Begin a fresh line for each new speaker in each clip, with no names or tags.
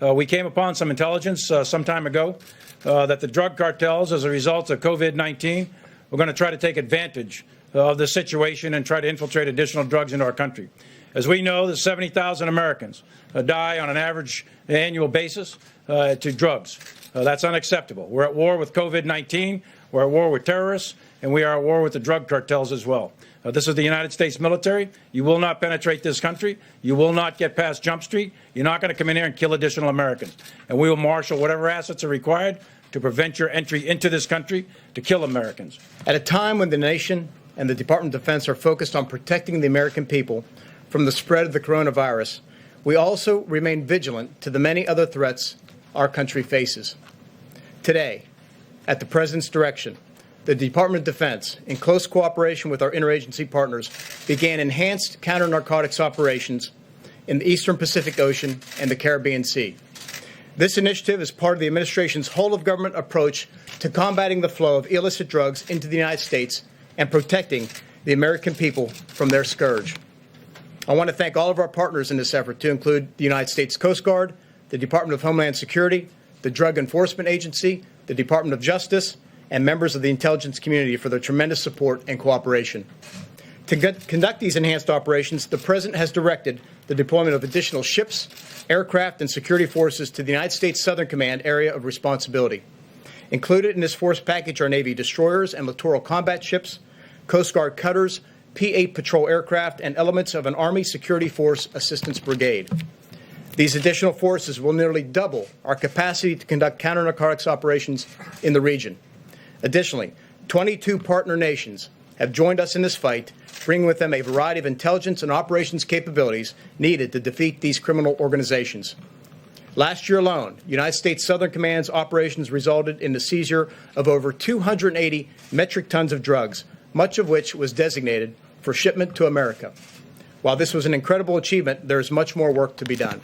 We came upon some intelligence some time ago that the drug cartels, as a result of COVID-19, were going to try to take advantage of the situation and try to infiltrate additional drugs into our country. As we know, there's 70,000 Americans die on an average annual basis to drugs. That's unacceptable. We're at war with COVID-19, we're at war with terrorists, and we are at war with the drug cartels as well. This is the United States military. You will not penetrate this country. You will not get past Jump Street. You're not going to come in here and kill additional Americans. And we will marshal whatever assets are required to prevent your entry into this country to kill Americans.
At a time when the nation and the Department of Defense are focused on protecting the American people from the spread of the coronavirus, we also remain vigilant to the many other threats our country faces. Today, at the President's direction, the Department of Defense, in close cooperation with our interagency partners, began enhanced counter-narcotics operations in the Eastern Pacific Ocean and the Caribbean Sea. This initiative is part of the administration's whole-of-government approach to combating the flow of illicit drugs into the United States and protecting the American people from their scourge. I want to thank all of our partners in this effort, to include the United States Coast Guard, the Department of Homeland Security, the Drug Enforcement Agency, the Department of Justice, and members of the intelligence community for their tremendous support and cooperation. To conduct these enhanced operations, the President has directed the deployment of additional ships, aircraft, and security forces to the United States Southern Command area of responsibility. Included in this force package are Navy destroyers and littoral combat ships, Coast Guard cutters, P-8 patrol aircraft, and elements of an Army Security Force Assistance Brigade. These additional forces will nearly double our capacity to conduct counter-narcotics operations in the region. Additionally, 22 partner nations have joined us in this fight, bringing with them a variety of intelligence and operations capabilities needed to defeat these criminal organizations. Last year alone, United States Southern Command's operations resulted in the seizure of over 280 metric tons of drugs, much of which was designated for shipment to America. While this was an incredible achievement, there is much more work to be done.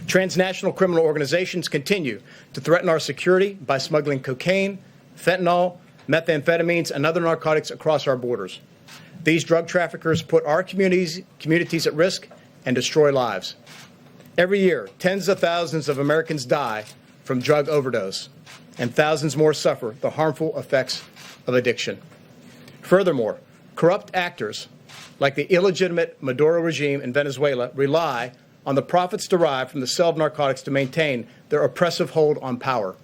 Transnational criminal organizations continue to threaten our security by smuggling cocaine, fentanyl, methamphetamines, and other narcotics across our borders. These drug traffickers put our communities at risk and destroy lives. Every year, tens of thousands of Americans die from drug overdose, and thousands more suffer the harmful effects of addiction. Furthermore, corrupt actors like the illegitimate Maduro regime in Venezuela rely on the profits derived from the sale of narcotics to maintain their oppressive hold on power.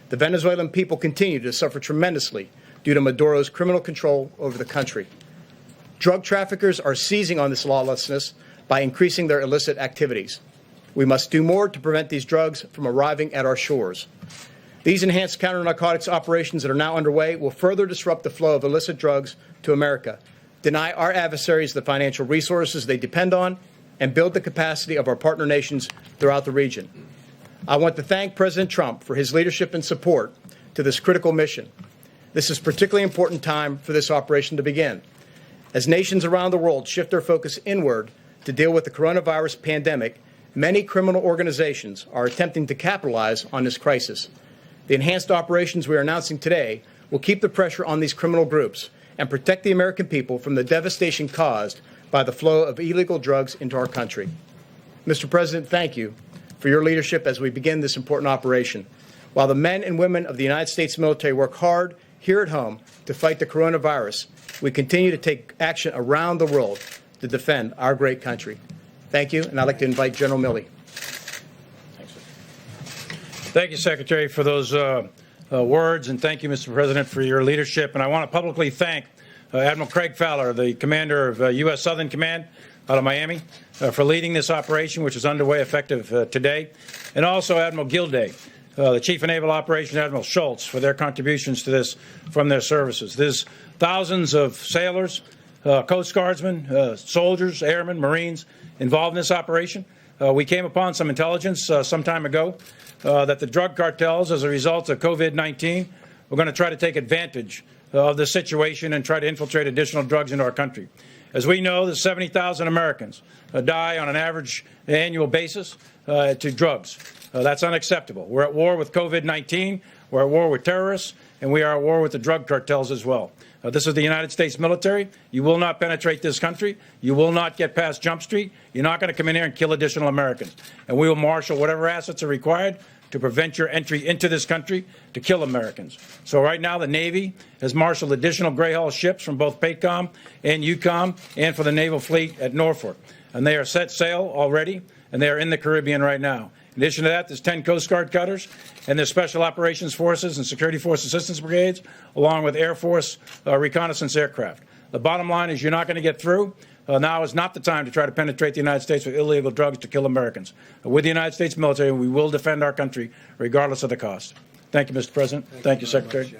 The Venezuelan people continue to suffer tremendously due to Maduro's criminal control over the country. Drug traffickers are seizing on this lawlessness by increasing their illicit activities. We must do more to prevent these drugs from arriving at our shores. These enhanced counter-narcotics operations that are now underway will further disrupt the flow of illicit drugs to America, deny our adversaries the financial resources they depend on, and build the capacity of our partner nations throughout the region. I want to thank President Trump for his leadership and support to this critical mission. This is a particularly important time for this operation to begin. As nations around the world shift their focus inward to deal with the coronavirus pandemic, many criminal organizations are attempting to capitalize on this crisis. The enhanced operations we are announcing today will keep the pressure on these criminal groups and protect the American people from the devastation caused by the flow of illegal drugs into our country. Mr. President, thank you for your leadership as we begin this important operation. While the men and women of the United States military work hard here at home to fight the coronavirus, we continue to take action around the world to defend our great country. Thank you, and I'd like to invite General Milley.
Thank you, Secretary, for those words, and thank you, Mr. President, for your leadership. And I want to publicly thank Admiral Craig Fowler, the commander of U.S. Southern Command out of Miami, for leading this operation, which is underway effective today, and also Admiral Gilday, the Chief of Naval Operations, Admiral Schultz, for their contributions to this from their services. There's thousands of sailors, Coast Guardsmen, soldiers, airmen, Marines involved in this operation. We came upon some intelligence some time ago that the drug cartels, as a result of COVID-19, were going to try to take advantage of the situation and try to infiltrate additional drugs into our country. As we know, there's 70,000 Americans die on an average annual basis to drugs. That's unacceptable. We're at war with COVID-19, we're at war with terrorists, and we are at war with the drug cartels as well. This is the United States military. You will not penetrate this country. You will not get past Jump Street. You're not going to come in here and kill additional Americans. And we will marshal whatever assets are required to prevent your entry into this country to kill Americans. So right now the Navy has marshaled additional Gray Hull ships from both PACOM and EUCOM and for the Naval Fleet at Norfolk. And they are set sail already, and they are in the Caribbean right now. In addition to that, there's 10 Coast Guard cutters, and there's Special Operations Forces and Security Force Assistance Brigades, along with Air Force reconnaissance aircraft. The bottom line is you're not going to get through. Now is not the time to try to penetrate the United States with illegal drugs to kill Americans. With the United States military, we will defend our country regardless of the cost. Thank you, Mr. President. Thank you, Secretary.